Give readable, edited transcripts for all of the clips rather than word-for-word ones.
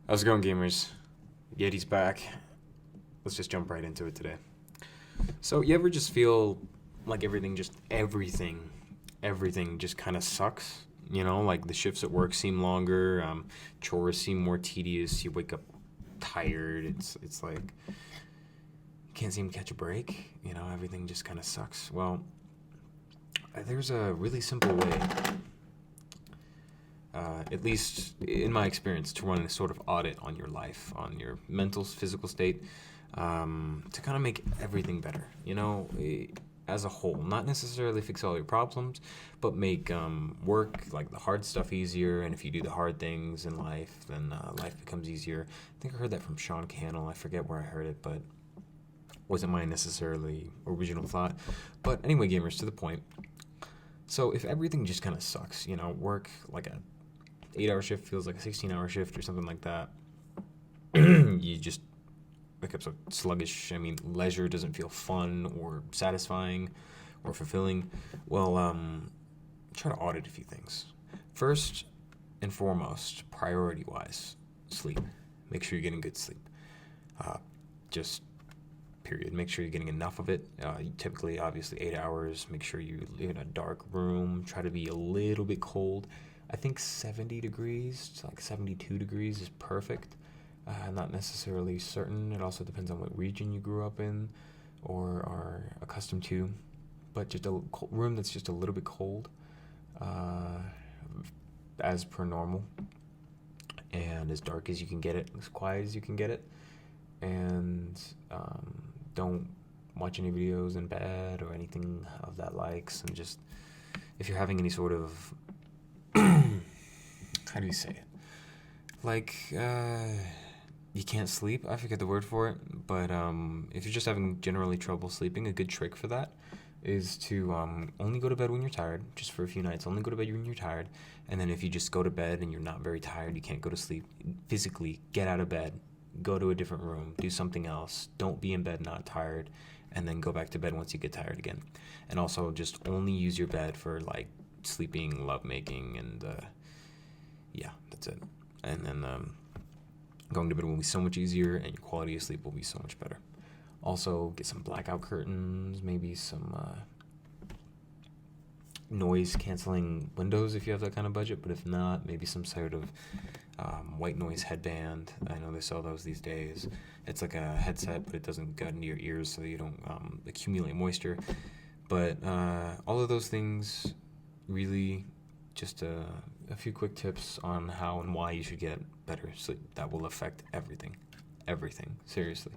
How's it going, gamers? Yeti's back. Let's just jump right into it today. So, you ever just feel like everything just kind of sucks? You know, like the shifts at work seem longer, chores seem more tedious. You wake up tired. It's like you can't seem to catch a break. You know, everything just kind of sucks. Well, there's a really simple way, at least in my experience, to run a sort of audit on your life, on your mental, physical state, to kind of make everything better, as a whole. Not necessarily fix all your problems, but make work, like the hard stuff, easier. And if you do the hard things in life, then life becomes easier. I think I heard that from Sean Cannell. I forget where I heard it, but wasn't my necessarily original thought. But anyway, gamers, to the point. So if everything just kind of sucks, work like a 8-hour shift feels like a 16-hour shift or something like that. You just wake up so sluggish. I mean, leisure doesn't feel fun or satisfying or fulfilling. Well, try to audit a few things. First and foremost, priority-wise, sleep. Make sure you're getting good sleep. Just period. Make sure you're getting enough of it. Typically, obviously, 8 hours. Make sure you live in a dark room. Try to be a little bit cold. I think 70 degrees to like 72 degrees is perfect. I'm not necessarily certain. It also depends on what region you grew up in or are accustomed to. But just a room that's just a little bit cold, as per normal, and as dark as you can get it, as quiet as you can get it. And don't watch any videos in bed or anything of that likes. And just, if you're having any sort of how do you say it? Like, you can't sleep. I forget the word for it. But if you're just having generally trouble sleeping, a good trick for that is to only go to bed when you're tired, just for a few nights. Only go to bed when you're tired. And then if you just go to bed and you're not very tired, you can't go to sleep, physically get out of bed, go to a different room, do something else. Don't be in bed not tired, and then go back to bed once you get tired again. And also just only use your bed for like sleeping, lovemaking, and yeah, that's it. And then going to bed will be so much easier, and your quality of sleep will be so much better. Also, get some blackout curtains, maybe some noise canceling windows if you have that kind of budget. But if not, maybe some sort of white noise headband. I know they sell those these days. It's like a headset, but it doesn't get into your ears, so you don't accumulate moisture. But all of those things, really, just a few quick tips on how and why you should get better sleep. That will affect everything. Everything, seriously.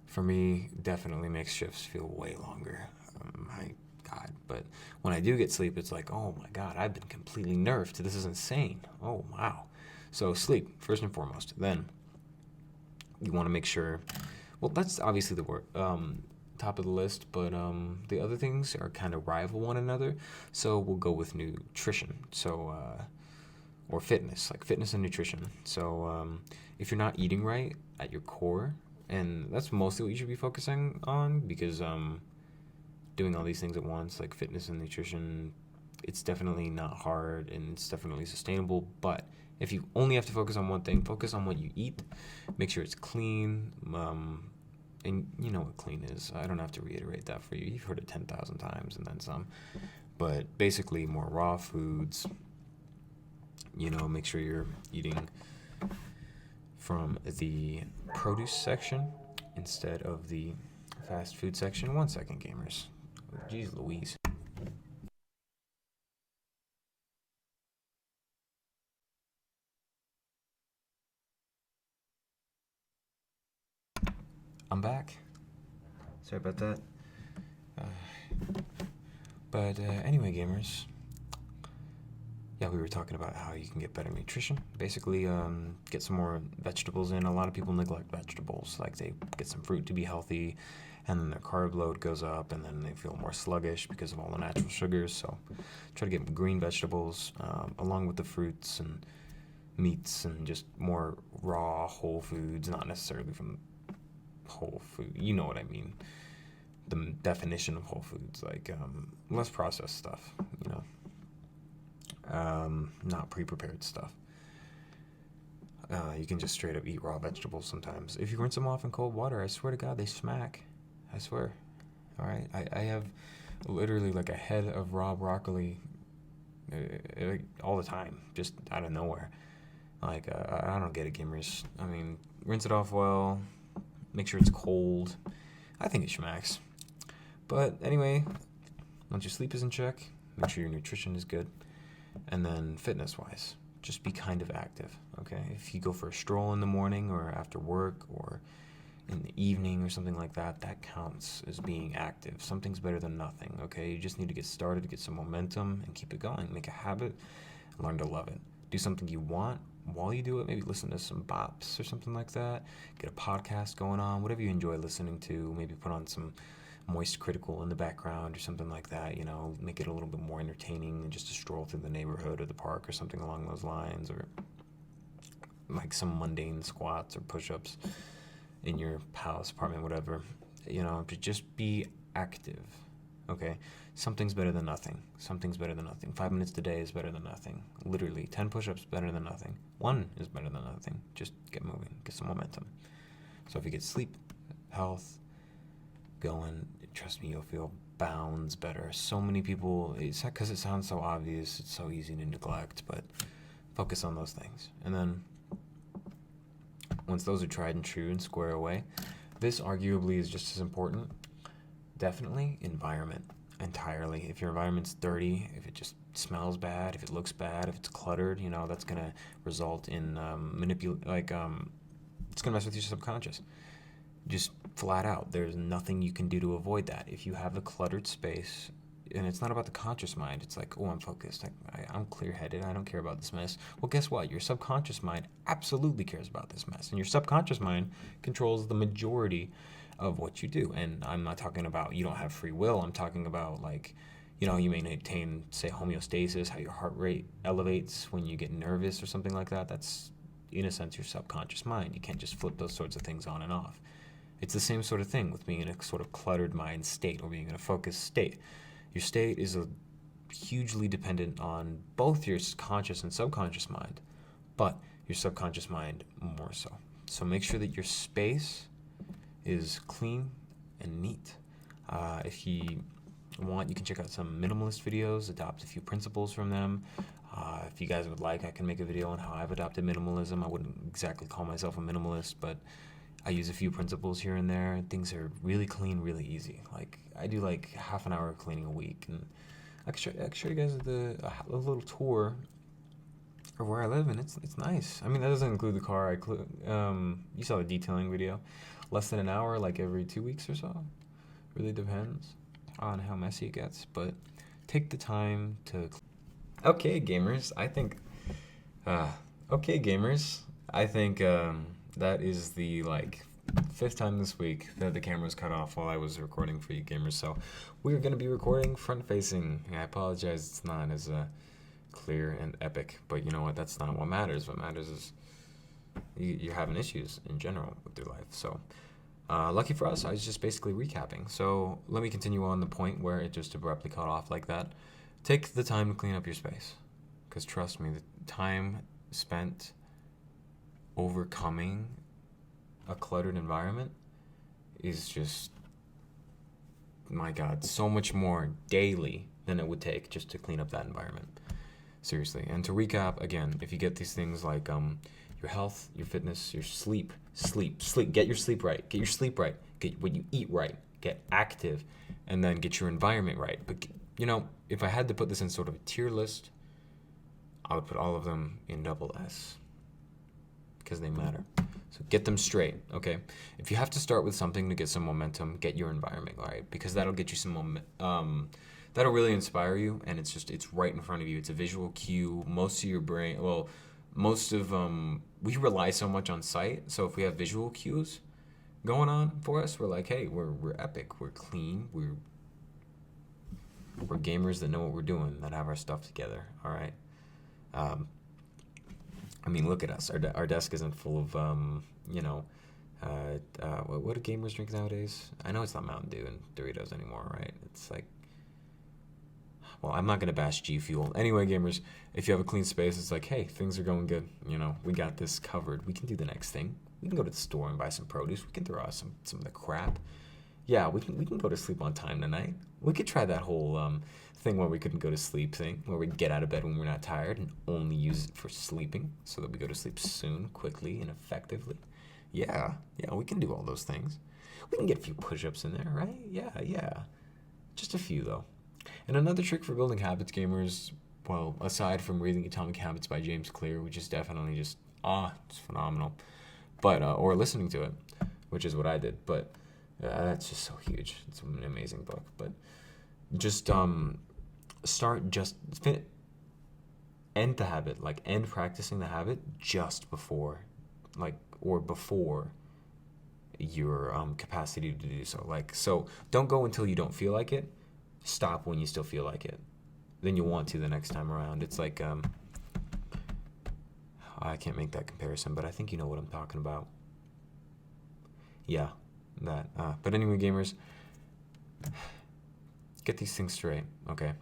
For me, definitely makes shifts feel way longer. My God. But when I do get sleep, it's like, oh my God, I've been completely nerfed. This is insane. Oh, wow. So sleep, first and foremost. Then you want to make sure, well, that's obviously the word, top of the list, but the other things are kind of rival one another. So we'll go with nutrition. So, or fitness, like fitness and nutrition. So if you're not eating right at your core, and that's mostly what you should be focusing on, because doing all these things at once, like fitness and nutrition, it's definitely not hard and it's definitely sustainable. But if you only have to focus on one thing, focus on what you eat. Make sure it's clean. And you know what clean is. I don't have to reiterate that for you. You've heard it 10,000 times and then some. But basically, more raw foods. Make sure you're eating from the produce section instead of the fast food section. 1 second, gamers. Jeez Louise. I'm back. Sorry about that. But anyway, gamers. Yeah, we were talking about how you can get better nutrition. Basically, get some more vegetables in. A lot of people neglect vegetables. Like, they get some fruit to be healthy, and then their carb load goes up, and then they feel more sluggish because of all the natural sugars. So try to get green vegetables along with the fruits and meats, and just more raw whole foods, not necessarily from whole food. You know what I mean. The definition of whole foods, like less processed stuff, not pre-prepared stuff. You can just straight up eat raw vegetables sometimes. If you rinse them off in cold water, I swear to God, they smack. I swear. All right, I have literally like a head of raw broccoli all the time, just out of nowhere. Like, I don't get it, gamers. I mean, rinse it off well, make sure it's cold. I think it smacks. But anyway, once your sleep is in check, make sure your nutrition is good. And then fitness-wise, just be kind of active, okay? If you go for a stroll in the morning or after work or in the evening or something like that, that counts as being active. Something's better than nothing, okay? You just need to get started, get some momentum, and keep it going. Make a habit, learn to love it. Do something you want while you do it. Maybe listen to some bops or something like that. Get a podcast going on, whatever you enjoy listening to. Maybe put on some Moist Critical in the background or something like that, you know, make it a little bit more entertaining than just a stroll through the neighborhood or the park or something along those lines, or like some mundane squats or push-ups in your palace apartment, whatever, you know, to just be active, okay? Something's better than nothing. Something's better than nothing. 5 minutes a day is better than nothing. Literally, 10 push-ups better than nothing. 1 is better than nothing. Just get moving, get some momentum. So if you get sleep, health, going, trust me, you'll feel bounds better. So many people, it's because it sounds so obvious, it's so easy to neglect, but focus on those things. And then once those are tried and true and square away, this arguably is just as important. Definitely environment entirely. If your environment's dirty, if it just smells bad, if it looks bad, if it's cluttered, you know, that's gonna result in it's gonna mess with your subconscious. Just flat out, there's nothing you can do to avoid that. If you have a cluttered space, and it's not about the conscious mind, it's like, oh, I'm focused, I'm clear-headed, I don't care about this mess. Well, guess what? Your subconscious mind absolutely cares about this mess, and your subconscious mind controls the majority of what you do. And I'm not talking about you don't have free will. I'm talking about, like, you know, you may maintain, say, homeostasis, how your heart rate elevates when you get nervous or something like that. That's, in a sense, your subconscious mind. You can't just flip those sorts of things on and off. It's the same sort of thing with being in a sort of cluttered mind state or being in a focused state. Your state is hugely dependent on both your conscious and subconscious mind, but your subconscious mind more so. So make sure that your space is clean and neat. If you want, you can check out some minimalist videos, adopt a few principles from them. If you guys would like, I can make a video on how I've adopted minimalism. I wouldn't exactly call myself a minimalist, but I use a few principles here and there. Things are really clean, really easy. Like, I do like half an hour of cleaning a week, and I can show you guys a little tour of where I live, and it's nice. I mean, that doesn't include the car. You saw the detailing video. Less than an hour, like every 2 weeks or so. Really depends on how messy it gets, but take the time to. Okay, gamers. I think that is the fifth time this week that the camera was cut off while I was recording for you gamers. So we're going to be recording front facing. I apologize, it's not as clear and epic, but you know what? That's not what matters. What matters is you're having issues in general with your life. So lucky for us, I was just basically recapping. So let me continue on the point where it just abruptly cut off like that. Take the time to clean up your space, because trust me, the time spent overcoming a cluttered environment is just, my God, so much more daily than it would take just to clean up that environment. Seriously. And to recap, again, if you get these things like your health, your fitness, your sleep, get your sleep right, get what you eat right, get active, and then get your environment right. But, you know, if I had to put this in sort of a tier list, I would put all of them in double S, because they matter. So get them straight, okay? If you have to start with something to get some momentum, get your environment right, because that'll get you some that'll really inspire you, and it's right in front of you. It's a visual cue. Most of your brain, we rely so much on sight, so if we have visual cues going on for us, we're like, hey, we're epic, we're clean, we're gamers that know what we're doing, that have our stuff together, all right? I mean, look at us. Our desk isn't full of, what do gamers drink nowadays? I know it's not Mountain Dew and Doritos anymore, right? It's like, well, I'm not going to bash G Fuel. Anyway, gamers, if you have a clean space, it's like, hey, things are going good. You know, we got this covered. We can do the next thing. We can go to the store and buy some produce. We can throw out some of the crap. Yeah, we can go to sleep on time tonight. We could try that whole thing where we couldn't go to sleep thing, where we get out of bed when we're not tired and only use it for sleeping so that we go to sleep soon, quickly, and effectively. Yeah, we can do all those things. We can get a few push-ups in there, right? Yeah. Just a few, though. And another trick for building habits, gamers, well, aside from reading Atomic Habits by James Clear, which is definitely just, it's phenomenal, but, or listening to it, which is what I did, but that's just so huge. It's an amazing book, but just end the habit, like end practicing the habit just before, like, or before your capacity to do so. Like, so don't go until you don't feel like it. Stop when you still feel like it. Then you'll want to the next time around. It's like, I can't make that comparison, but I think you know what I'm talking about. Yeah, that. But anyway, gamers, get these things straight, okay?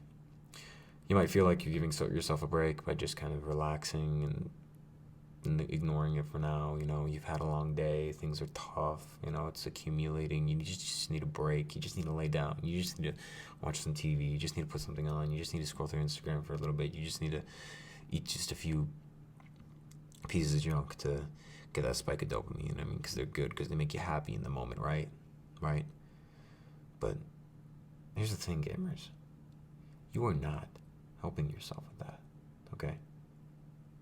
You might feel like you're giving yourself a break by just kind of relaxing and ignoring it for now. You know, you've had a long day, things are tough, you know, it's accumulating. You just need a break. You just need to lay down. You just need to watch some TV. You just need to put something on. You just need to scroll through Instagram for a little bit. You just need to eat just a few pieces of junk to get that spike of dopamine. I mean, because they're good, because they make you happy in the moment, right? But here's the thing, gamers. You are not helping yourself with that, okay?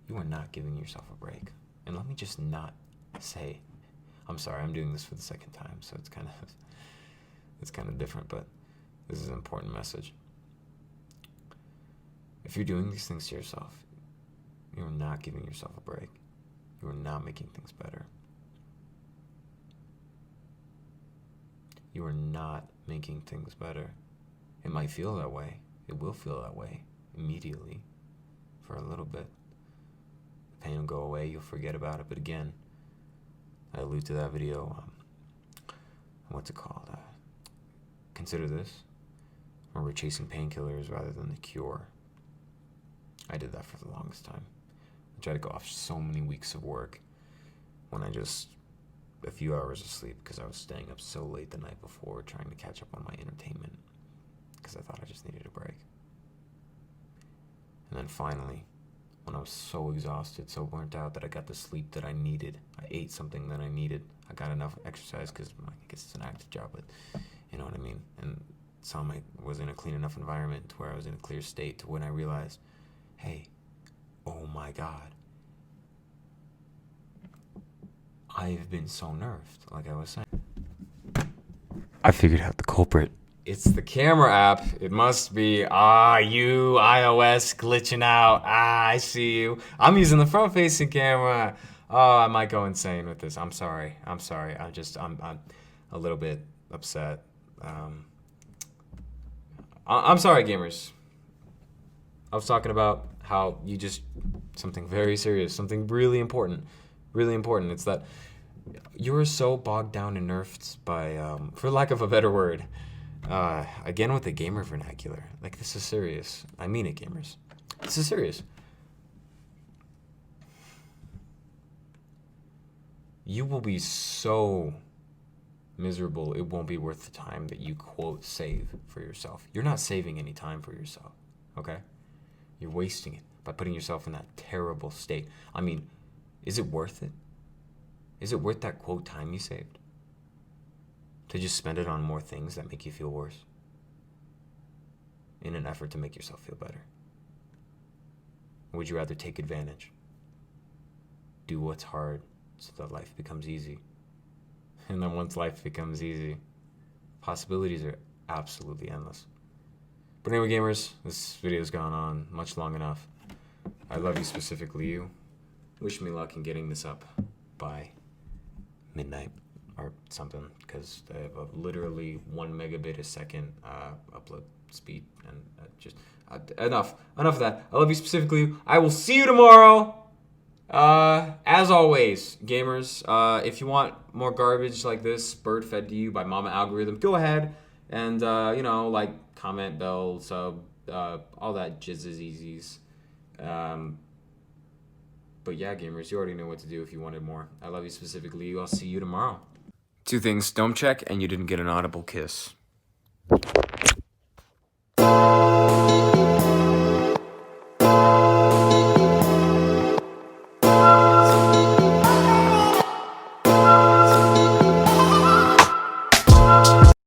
You are not giving yourself a break. And let me just not say, I'm sorry, I'm doing this for the second time, so it's kind of different, but this is an important message. If you're doing these things to yourself, you're not giving yourself a break. You are not making things better. You are not making things better. It might feel that way. It will feel that way immediately for a little bit. The pain will go away. You'll forget about it. But again, I allude to that video. What's it called? Consider this. Where we're chasing painkillers rather than the cure. I did that for the longest time. I tried to go off so many weeks of work when I just a few hours of sleep because I was staying up so late the night before trying to catch up on my entertainment because I thought I just needed a break. And then finally, when I was so exhausted, so burnt out that I got the sleep that I needed, I ate something that I needed, I got enough exercise because I guess it's an active job, but you know what I mean? And I was in a clean enough environment where I was in a clear state to when I realized, hey, oh my God, I've been so nerfed, like I was saying. I figured out the culprit. It's the camera app. It must be, you, iOS glitching out. I see you. I'm using the front-facing camera. I might go insane with this. I'm sorry. I'm a little bit upset. I'm sorry, gamers. I was talking about how something very serious, something really important. It's that you're so bogged down and nerfed by, for lack of a better word, again with the gamer vernacular. Like, this is serious. I mean it, gamers. This is serious. You will be so miserable, it won't be worth the time that you, quote, save for yourself. You're not saving any time for yourself, okay? You're wasting it by putting yourself in that terrible state. I mean, is it worth it? Is it worth that, quote, time you saved? To just spend it on more things that make you feel worse? In an effort to make yourself feel better? Or would you rather take advantage? Do what's hard so that life becomes easy. And then once life becomes easy, possibilities are absolutely endless. But anyway, gamers, this video's gone on much long enough. I love you, specifically you. Wish me luck in getting this up by midnight or something, because I have a literally 1 megabit a second upload speed, and enough of that. I love you, specifically you. I will see you tomorrow. As always, gamers, if you want more garbage like this bird fed to you by Mama Algorithm, go ahead and, like, comment, bell, sub, all that jizzies. But yeah, gamers, you already know what to do if you wanted more. I love you specifically. I'll see you tomorrow. 2 things: dome check, and you didn't get an audible kiss.